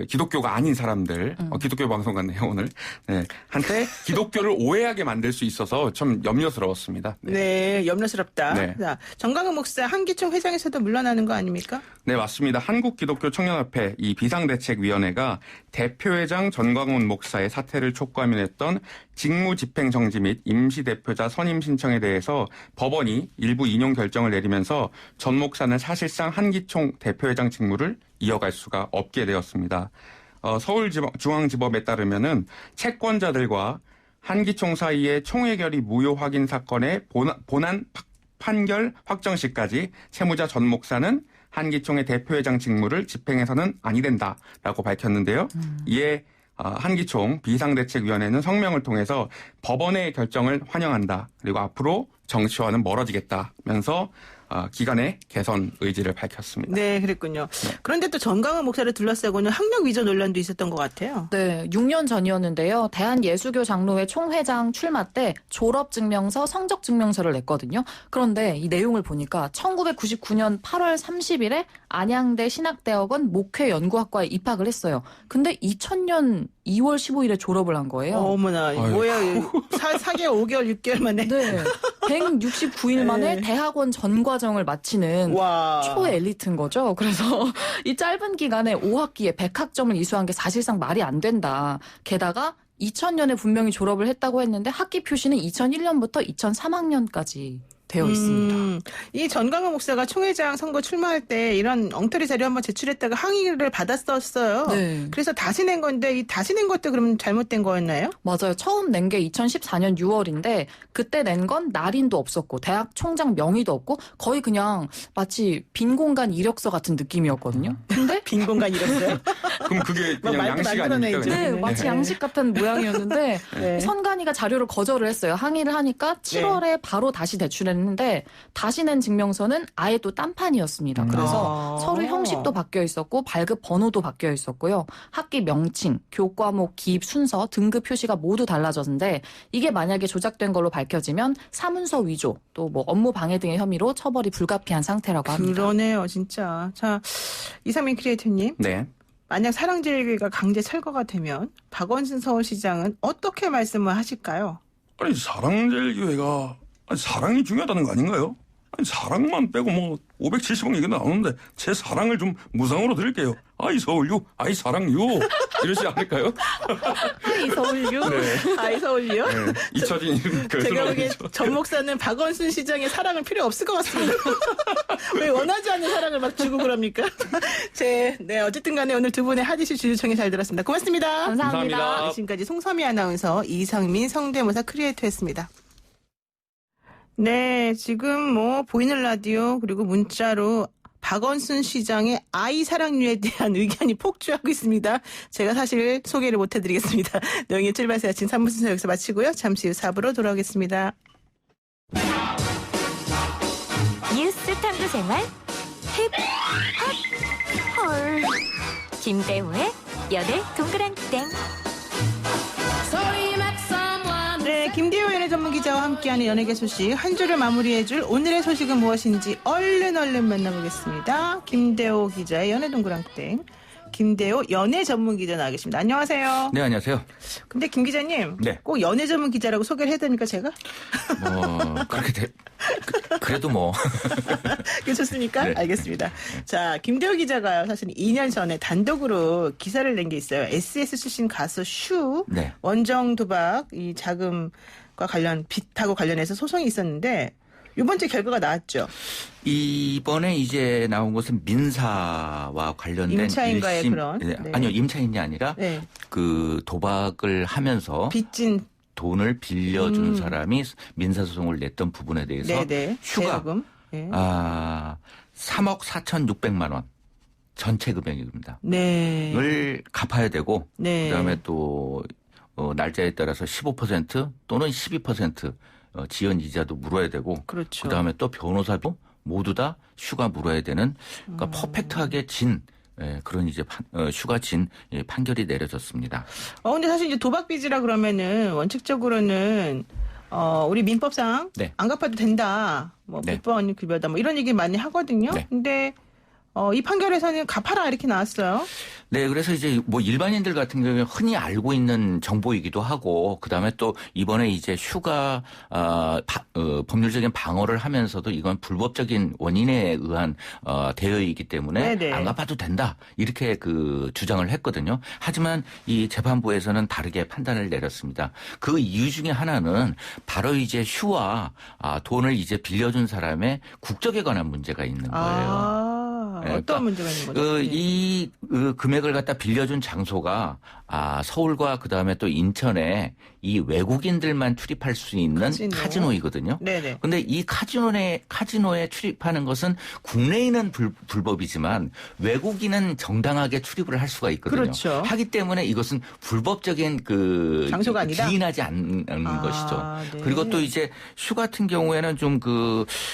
기독교가 아닌 사람들, 기독교 방송 같네요, 오늘. 네. 한테 기독교를 오해하게 만들 수 있어서 좀 염려스러웠습니다. 네, 염려스럽다. 네. 자, 정강훈 목사 한기총 회장에서도 물러나는 거 아닙니까? 네, 맞습니다. 한국기독교청년협회 이 비상대책위원회가 대표회장 전광훈 목사의 사퇴를 촉구하면했던 직무집행정지 및 임시대표자 선임 신청에 대해서 법원이 일부 인용 결정을 내리면서 전 목사는 사실상 한기총 대표회장 직무를 이어갈 수가 없게 되었습니다. 서울중앙지법에 따르면은 채권자들과 한기총 사이의 총회결의 무효 확인 사건의 본안 판결 확정 시까지 채무자 전 목사는 한기총의 대표회장 직무를 집행해서는 아니 된다라고 밝혔는데요. 이에 한기총 비상대책위원회는 성명을 통해서 법원의 결정을 환영한다. 그리고 앞으로 정치와는 멀어지겠다면서 기간의 개선 의지를 밝혔습니다. 네, 그랬군요. 그런데 또 정강훈 목사를 둘러싸고는 학력 위조 논란도 있었던 것 같아요. 네, 6년 전이었는데요. 대한예수교 장로회 총회장 출마 때 졸업증명서, 성적증명서를 냈거든요. 그런데 이 내용을 보니까 1999년 8월 30일에 안양대 신학대학원 목회연구학과에 입학을 했어요. 근데 2000년 2월 15일에 졸업을 한 거예요. 어머나, 뭐야, 4개월, 5개월, 6개월 만에. 네, 169일 만에 대학원 전 과정을 마치는 초엘리트인 거죠. 그래서 이 짧은 기간에 5학기에 100학점을 이수한 게 사실상 말이 안 된다. 게다가 2000년에 분명히 졸업을 했다고 했는데 학기 표시는 2001년부터 2003학년까지 되어 있습니다. 이 전광훈 목사가 총회장 선거 출마할 때 이런 엉터리 자료 한번 제출했다가 항의를 받았었어요. 네. 그래서 다시 낸 건데 이 다시 낸 것도 그럼 잘못된 거였나요? 맞아요. 처음 낸 게 2014년 6월인데 그때 낸 건 날인도 없었고 대학 총장 명의도 없고 거의 그냥 마치 빈 공간 이력서 같은 느낌이었거든요. 근데 빈 공간 이력서요? 그럼 그게 그냥 양식 아닙니까? 네, 마치 양식 같은 모양이었는데 네. 선관위가 자료를 거절을 했어요. 항의를 하니까 7월에 바로 다시 제출했는데 다시 낸 증명서는 아예 또 딴판이었습니다. 그래서 서류 형식도 바뀌어 있었고 발급 번호도 바뀌어 있었고요. 학기 명칭, 교과목 기입 순서, 등급 표시가 모두 달라졌는데 이게 만약에 조작된 걸로 밝혀지면 사문서 위조, 또 뭐 업무 방해 등의 혐의로 처벌이 불가피한 상태라고 합니다. 그러네요, 진짜. 자, 이상민 크리에이터님. 네. 만약 사랑제일교회가 강제 철거가 되면 박원순 서울시장은 어떻게 말씀을 하실까요? 아니 사랑제일교회가 사랑이 중요하다는 거 아닌가요? 아니 사랑만 빼고 뭐 570억 얘기 나오는데 제 사랑을 좀 무상으로 드릴게요. 아이 서울유, 아이 사랑유 이러지 않을까요? 아이 서울유, 네. 아이 서울유. 네, 잊혀진 그 제가 보기에 순간이죠. 전 목사는 박원순 시장의 사랑은 필요 없을 것 같습니다. 왜 원하지 않는 사랑을 막 주고 그럽니까? 네, 어쨌든 간에 오늘 두 분의 핫이슈 주주청에 잘 들었습니다. 고맙습니다. 감사합니다. 지금까지 송서미 아나운서, 이상민 성대모사 크리에이터였습니다. 네, 지금 보이는 라디오 그리고 문자로 박원순 시장의 아이 사랑류에 대한 의견이 폭주하고 있습니다. 제가 사실 소개를 못해드리겠습니다. 노영의 출발세 아침 3부 순서 여기서 마치고요. 잠시 후 4부로 돌아오겠습니다. 뉴스 탐구 생활 힙, 핫, 헐. 김대우의 연애 동그랑땡. 네, 김대호 연예 전문 기자와 함께하는 연예계 소식 한 주를 마무리해줄 오늘의 소식은 무엇인지 얼른 만나보겠습니다. 김대호 기자의 연예 동그랑땡. 김대호 연예 전문 기자 나와 계십니다. 안녕하세요. 네, 안녕하세요. 근데 김 기자님, 네. 꼭 연예 전문 기자라고 소개를 해야 됩니까, 제가? 그렇게 그래도 뭐. 좋습니까? 네. 알겠습니다. 자, 김대호 기자가요, 사실 2년 전에 단독으로 기사를 낸 게 있어요. SS 출신 가수 슈 네. 원정 도박 이 자금과 빚하고 관련해서 소송이 있었는데 이번 주 결과가 나왔죠. 이번에 이제 나온 것은 민사와 관련된 임차인과의 1심, 그런. 네. 아니요, 임차인이 아니라 네. 그 도박을 하면서 빚진 돈을 빌려준 사람이 민사소송을 냈던 부분에 대해서 네네. 슈가 대여금. 네. 3억 4,600만 원 전체 금액입니다. 네. 을 갚아야 되고 네. 그다음에 또 날짜에 따라서 15% 또는 12% 지연 이자도 물어야 되고 그렇죠. 그다음에 또 변호사도 모두 다 슈가 물어야 되는 그러니까 퍼펙트하게 진 그런 이제 슈가 진 판결이 내려졌습니다. 근데 사실 이제 도박 빚이라 그러면은 원칙적으로는 우리 민법상 네. 안 갚아도 된다. 네. 100번 급여다. 이런 얘기 많이 하거든요. 네. 근데 이 판결에서는 갚아라 이렇게 나왔어요. 네, 그래서 이제 일반인들 같은 경우에 흔히 알고 있는 정보이기도 하고, 그 다음에 또 이번에 이제 슈가, 법률적인 방어를 하면서도 이건 불법적인 원인에 의한, 대여이기 때문에 네네. 안 갚아도 된다. 이렇게 주장을 했거든요. 하지만 이 재판부에서는 다르게 판단을 내렸습니다. 그 이유 중에 하나는 바로 이제 슈와 돈을 이제 빌려준 사람의 국적에 관한 문제가 있는 거예요. 어떤 문제가 있는 거죠? 이 금액을 갖다 빌려준 장소가 서울과 그다음에 또 인천에 이 외국인들만 출입할 수 있는 카지노이거든요. 네네. 근데 이 카지노에 출입하는 것은 국내인은 불법이지만 외국인은 정당하게 출입을 할 수가 있거든요. 그렇죠. 하기 때문에 이것은 불법적인 장소가 아니다. 기인하지 않는 것이죠. 네. 그리고 또 이제 슈 같은 경우에는 좀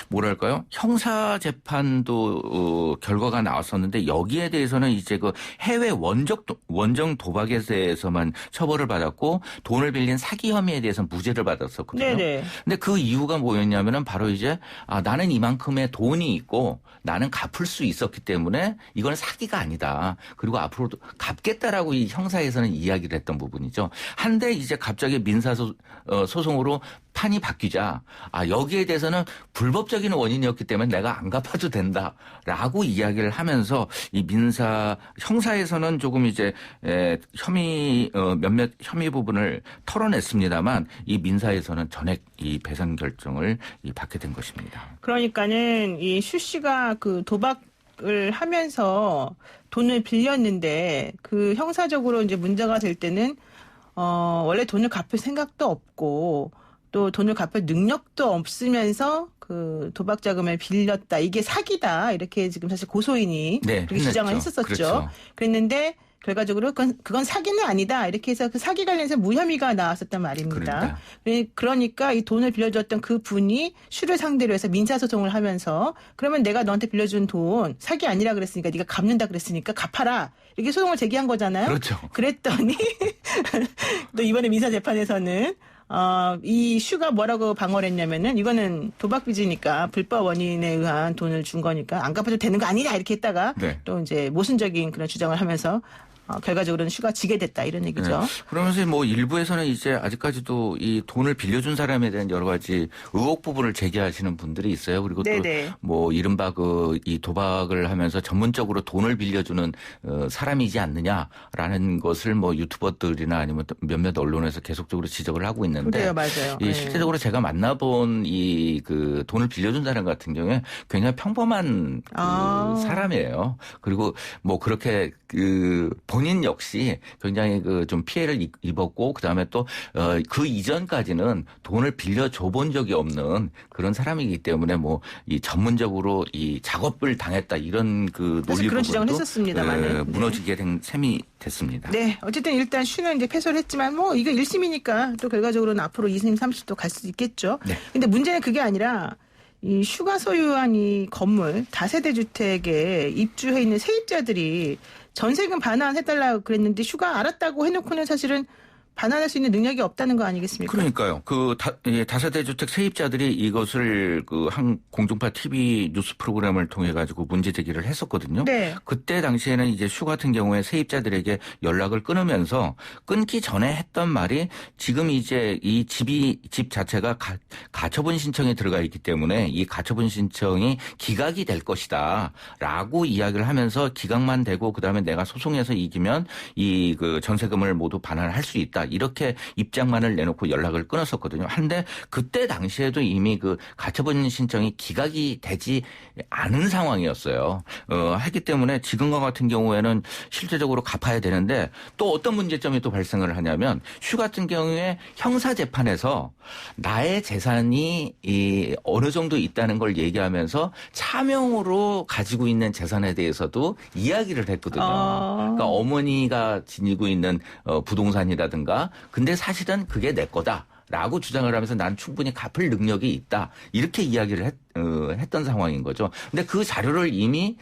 뭐랄까요? 형사 재판도 결과가 나왔었는데 여기에 대해서는 이제 해외 원정 도박에 대해서만 처벌을 받았고 돈을 빌린 사기 혐의에 대해서는 무죄를 받았었거든요. 네네. 근데 그 이유가 뭐였냐면은 바로 이제 나는 이만큼의 돈이 있고 나는 갚을 수 있었기 때문에 이건 사기가 아니다. 그리고 앞으로도 갚겠다라고 이 형사에서는 이야기를 했던 부분이죠. 한데 이제 갑자기 민사소송으로 판이 바뀌자 여기에 대해서는 불법적인 원인이었기 때문에 내가 안 갚아도 된다라고 이야기를 하면서 이 형사에서는 조금 이제 몇몇 혐의 부분을 털어냈습니다만 이 민사에서는 전액 이 배상 결정을 받게 된 것입니다. 그러니까는 이 슈 씨가 도박을 하면서 돈을 빌렸는데 형사적으로 이제 문제가 될 때는 원래 돈을 갚을 생각도 없고 또 돈을 갚을 능력도 없으면서 도박 자금을 빌렸다. 이게 사기다. 이렇게 지금 사실 고소인이 그렇게 주장을 했었었죠. 그렇죠. 그랬는데 결과적으로 그건 사기는 아니다. 이렇게 해서 사기 관련해서 무혐의가 나왔었단 말입니다. 그러니까 이 돈을 빌려줬던 그 분이 슈를 상대로 해서 민사소송을 하면서 그러면 내가 너한테 빌려준 돈 사기 아니라 그랬으니까 네가 갚는다 그랬으니까 갚아라. 이렇게 소송을 제기한 거잖아요. 그렇죠. 그랬더니 또 이번에 민사재판에서는 이 슈가 뭐라고 방어를 했냐면은 이거는 도박빚이니까 불법 원인에 의한 돈을 준 거니까 안 갚아도 되는 거 아니냐 이렇게 했다가 또 이제 모순적인 그런 주장을 하면서 결과적으로는 슈가 지게 됐다 이런 얘기죠. 네. 그러면서 뭐 일부에서는 이제 아직까지도 이 돈을 빌려준 사람에 대한 여러 가지 의혹 부분을 제기하시는 분들이 있어요. 그리고 또 뭐 이른바 이 도박을 하면서 전문적으로 돈을 빌려주는 사람이지 않느냐라는 것을 뭐 유튜버들이나 아니면 몇몇 언론에서 계속적으로 지적을 하고 있는데, 그래요, 맞아요. 이 실제적으로 제가 만나본 그 돈을 빌려준 사람 같은 경우에 굉장히 평범한 사람이에요. 그리고 뭐 그렇게 본인 역시 굉장히 좀 피해를 입었고, 그 다음에 또 그 이전까지는 돈을 빌려줘 본 적이 없는 그런 사람이기 때문에 뭐 이 전문적으로 이 작업을 당했다 이런 논리 그런 주장을 했었습니다만 무너지게 된 셈이 됐습니다. 네, 어쨌든 일단 슈는 이제 패소를 했지만 뭐 이거 1심이니까 또 결과적으로는 앞으로 2심, 3심도 갈 수 있겠죠. 네. 근데 문제는 그게 아니라 이 슈가 소유한 이 건물 다세대 주택에 입주해 있는 세입자들이 전세금 반환해달라고 그랬는데 슈가 알았다고 해놓고는 사실은 반환할 수 있는 능력이 없다는 거 아니겠습니까? 그러니까요. 다세대 주택 세입자들이 이것을 한 공중파 TV 뉴스 프로그램을 통해 가지고 문제 제기를 했었거든요. 네. 그때 당시에는 이제 슈 같은 경우에 세입자들에게 연락을 끊으면서 끊기 전에 했던 말이 지금 이제 이 집 자체가 가처분 신청에 들어가 있기 때문에 이 가처분 신청이 기각이 될 것이다라고 이야기를 하면서 기각만 되고 그다음에 내가 소송해서 이기면 이 전세금을 모두 반환할 수 있다. 이렇게 입장만을 내놓고 연락을 끊었었거든요. 한데 그때 당시에도 이미 가처분 신청이 기각이 되지 않은 상황이었어요. 하기 때문에 지금과 같은 경우에는 실제적으로 갚아야 되는데 또 어떤 문제점이 또 발생을 하냐면 슈 같은 경우에 형사 재판에서 나의 재산이 어느 정도 있다는 걸 얘기하면서 차명으로 가지고 있는 재산에 대해서도 이야기를 했거든요. 그러니까 어머니가 지니고 있는 부동산이라든가 근데 사실은 그게 내 거다라고 주장을 하면서 난 충분히 갚을 능력이 있다. 이렇게 이야기를 했던 상황인 거죠. 근데 그 자료를 이미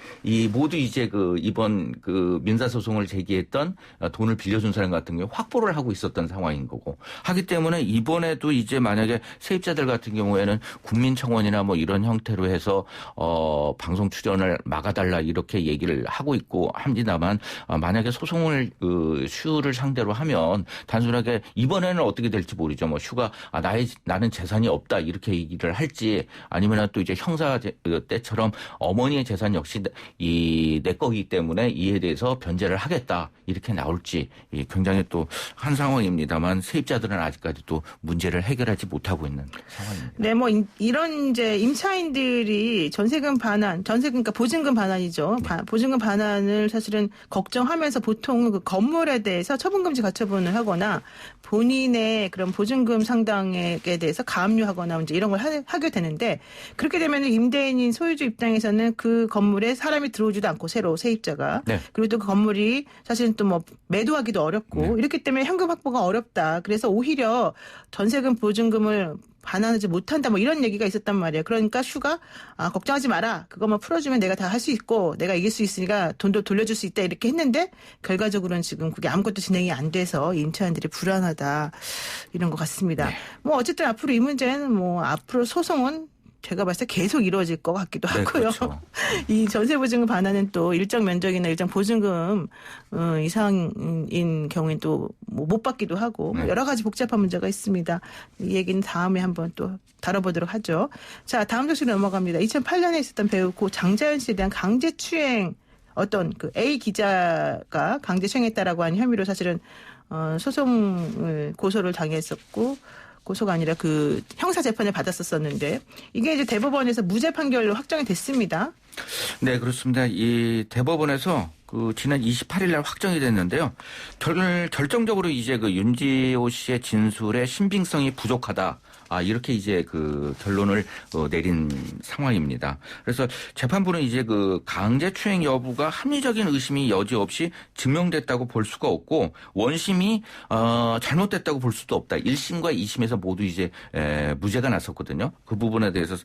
모두 이제 이번 민사소송을 제기했던 돈을 빌려준 사람 같은 경우에 확보를 하고 있었던 상황인 거고 하기 때문에 이번에도 이제 만약에 세입자들 같은 경우에는 국민청원이나 뭐 이런 형태로 해서 방송 출연을 막아달라 이렇게 얘기를 하고 있고 합니다만 만약에 소송을 슈를 상대로 하면 단순하게 이번에는 어떻게 될지 모르죠. 뭐 슈가 나는 재산이 없다 이렇게 얘기를 할지 아니면 또 이제 형사 때처럼 어머니의 재산 역시 내 거기 때문에 이에 대해서 변제를 하겠다 이렇게 나올지 굉장히 또 한 상황입니다만 세입자들은 아직까지도 문제를 해결하지 못하고 있는 상황입니다. 네, 뭐 이런 이제 임차인들이 전세금 그러니까 보증금 반환이죠. 네. 보증금 반환을 사실은 걱정하면서 보통 그 건물에 대해서 처분금지 가처분을 하거나 본인의 그런 보증금 상당에 대해서 가압류하거나 이제 이런 걸 하게 되는데 그렇게 되면 임대인인 소유주 입장에서는 그 건물에 사람이 들어오지도 않고 새로 세입자가 그리고 또 그 건물이 사실은 또 뭐 매도하기도 어렵고 이렇기 때문에 현금 확보가 어렵다. 그래서 오히려 전세금 보증금을 반환하지 못한다 뭐 이런 얘기가 있었단 말이에요. 그러니까 슈가 걱정하지 마라. 그것만 풀어주면 내가 다 할 수 있고 내가 이길 수 있으니까 돈도 돌려줄 수 있다 이렇게 했는데 결과적으로는 지금 그게 아무것도 진행이 안 돼서 임차인들이 불안하다 이런 것 같습니다. 뭐 어쨌든 앞으로 이 문제는 뭐 앞으로 소송은 제가 봤을 때 계속 이루어질 것 같기도 하고요. 그렇죠. 이 전세보증금 반환은 또 일정 면적이나 일정 보증금 이상인 경우엔 또 못 받기도 하고 여러 가지 복잡한 문제가 있습니다. 이 얘기는 다음에 한번 또 다뤄보도록 하죠. 자, 다음 소식으로 넘어갑니다. 2008년에 있었던 배우 고 장자연 씨에 대한 강제추행 어떤 A 기자가 강제추행했다라고 하는 혐의로 사실은 소송을 고소를 당했었고 고소가 아니라 형사 재판을 받았었는데 이게 이제 대법원에서 무죄 판결로 확정이 됐습니다. 네, 그렇습니다. 이 대법원에서 지난 28일 날 확정이 됐는데요. 결정적으로 이제 윤지호 씨의 진술의 신빙성이 부족하다. 이렇게 이제 결론을 내린 상황입니다. 그래서 재판부는 이제 강제추행 여부가 합리적인 의심이 여지없이 증명됐다고 볼 수가 없고 원심이 잘못됐다고 볼 수도 없다. 1심과 2심에서 모두 이제 무죄가 났었거든요. 그 부분에 대해서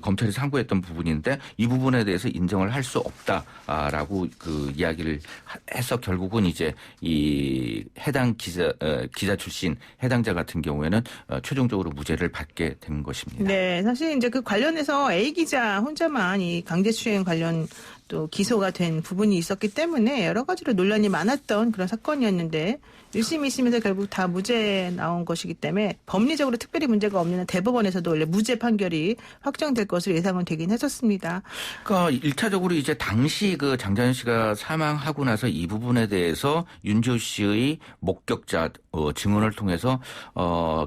검찰이 상고했던 부분인데 이 부분에 대해서 인정을 할 수 없다라고 이야기를 해서 결국은 이제 이 해당 기자 출신 해당자 같은 경우에는 최종적으로 무죄를 받게 된 것입니다. 네, 사실 이제 관련해서 A 기자 혼자만 이 강제추행 관련 또 기소가 된 부분이 있었기 때문에 여러 가지로 논란이 많았던 그런 사건이었는데 1심, 2심에서 결국 다 무죄 나온 것이기 때문에 법리적으로 특별히 문제가 없는 대법원에서도 원래 무죄 판결이 확정될 것으로 예상은 되긴 했었습니다. 그러니까 1차적으로 이제 당시 그 장자연 씨가 사망하고 나서 이 부분에 대해서 윤지호 씨의 목격자 증언을 통해서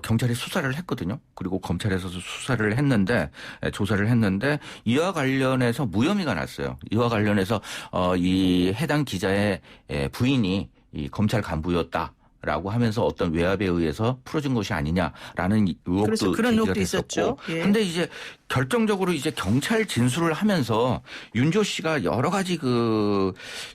경찰이 수사를 했거든요. 그리고 검찰에서도 수사를 했는데 조사를 했는데 이와 관련해서 무혐의가 났어요. 이와 관련해서 이 해당 기자의 부인이 이 검찰 간부였다라고 하면서 어떤 외압에 의해서 풀어진 것이 아니냐라는 의혹도 그렇죠. 그런 의혹도 있었죠. 그런데 이제 결정적으로 이제 경찰 진술을 하면서 윤지호 씨가 여러 가지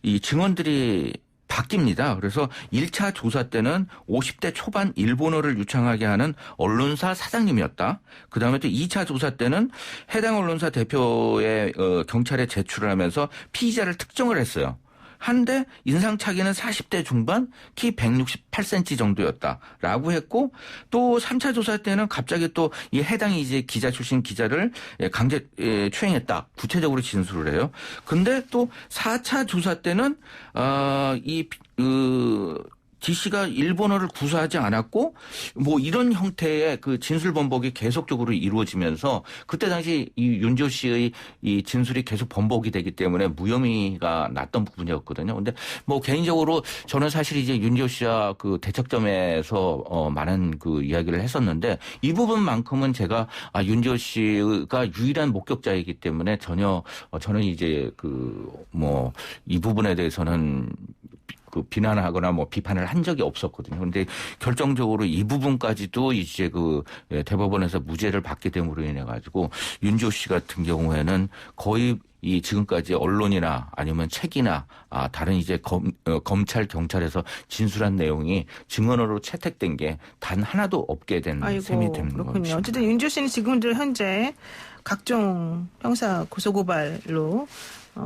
이 증언들이 바뀝니다. 그래서 1차 조사 때는 50대 초반 일본어를 유창하게 하는 언론사 사장님이었다. 그다음에 또 2차 조사 때는 해당 언론사 대표의 경찰에 제출을 하면서 피의자를 특정을 했어요. 한데 인상착의는 40대 중반, 키 168cm 정도였다라고 했고 또 3차 조사 때는 갑자기 또 이 해당이 이제 기자 출신 기자를 강제 추행했다. 구체적으로 진술을 해요. 근데 또 4차 조사 때는 지 씨가 일본어를 구사하지 않았고 뭐 이런 형태의 그 진술 번복이 계속적으로 이루어지면서 그때 당시 이 윤지호 씨의 이 진술이 계속 번복이 되기 때문에 무혐의가 났던 부분이었거든요. 근데 뭐 개인적으로 저는 사실 이제 윤지호 씨와 그 대척점에서 많은 그 이야기를 했었는데 이 부분만큼은 제가 윤지호 씨가 유일한 목격자이기 때문에 전혀 저는 이제 이 부분에 대해서는 비난하거나 비판을 한 적이 없었거든요. 그런데 결정적으로 이 부분까지도 이제 대법원에서 무죄를 받게 됨으로 인해 가지고 윤지호 씨 같은 경우에는 거의 이 지금까지 언론이나 아니면 책이나 다른 이제 검찰 경찰에서 진술한 내용이 증언으로 채택된 게 단 하나도 없게 된 셈이 되는 그렇군요. 거죠. 어쨌든 윤지호 씨는 지금도 현재 각종 형사 고소고발로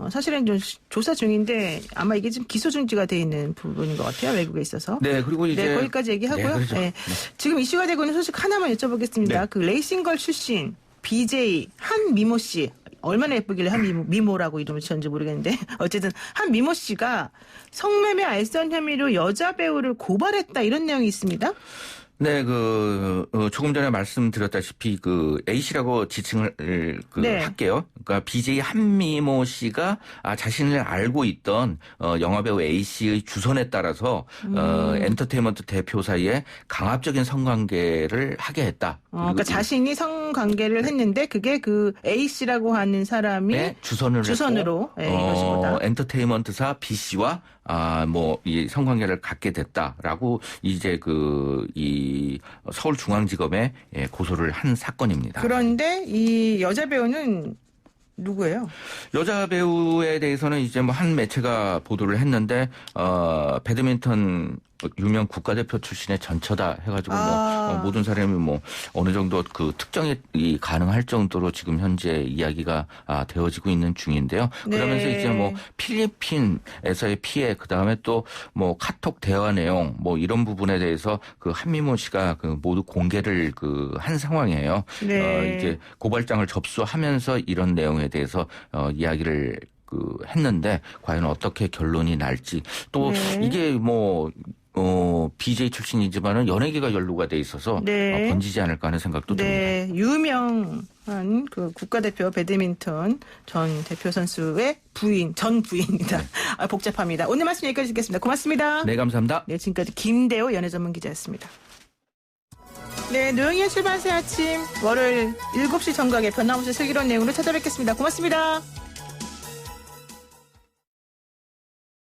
사실은 좀 조사 중인데 아마 이게 지금 기소 중지가 돼 있는 부분인 것 같아요. 외국에 있어서. 네, 그리고 이제 거기까지 얘기하고요. 네, 그렇죠. 네. 지금 이슈가 되고 있는 소식 하나만 여쭤보겠습니다. 네. 그 레이싱걸 출신 BJ 한미모 씨. 얼마나 예쁘길래 한미모라고 이름을 지었는지 모르겠는데 어쨌든 한미모 씨가 성매매 알선 혐의로 여자 배우를 고발했다 이런 내용이 있습니다. 네, 조금 전에 말씀드렸다시피 A씨라고 지칭을 할게요. 그러니까 BJ 한미모 씨가 자신을 알고 있던 영화배우 A씨의 주선에 따라서 엔터테인먼트 대표 사이에 강압적인 성관계를 하게 했다. 그러니까 자신이 성관계를 했는데 그게 그 A씨라고 하는 사람이 네, 주선으로 했고 엔터테인먼트사 B씨와 이 성관계를 갖게 됐다라고 이제 이 서울중앙지검에 고소를 한 사건입니다. 그런데 이 여자 배우는 누구예요? 여자 배우에 대해서는 이제 한 매체가 보도를 했는데 배드민턴 유명 국가대표 출신의 전처다 해가지고 모든 사람이 어느 정도 그 특정이 가능할 정도로 지금 현재 이야기가 되어지고 있는 중인데요. 그러면서 이제 필리핀에서의 피해, 그 다음에 또 카톡 대화 내용 이런 부분에 대해서 그 한미모 씨가 모두 공개를 한 상황이에요. 네. 이제 고발장을 접수하면서 이런 내용에 대해서 이야기를 했는데 과연 어떻게 결론이 날지 또 이게 BJ 출신이지만은 연예계가 연루가 돼 있어서 번지지 않을까 하는 생각도 듭니다. 유명한 그 국가대표 배드민턴 전 대표 선수의 전 부인입니다. 복잡합니다. 오늘 말씀 여기까지 듣겠습니다. 고맙습니다. 네, 감사합니다. 네, 지금까지 김대호 연예전문기자였습니다. 네, 노영희의 출발새 아침 월요일 7시 정각에 변함없이 슬기로운 내용으로 찾아뵙겠습니다. 고맙습니다.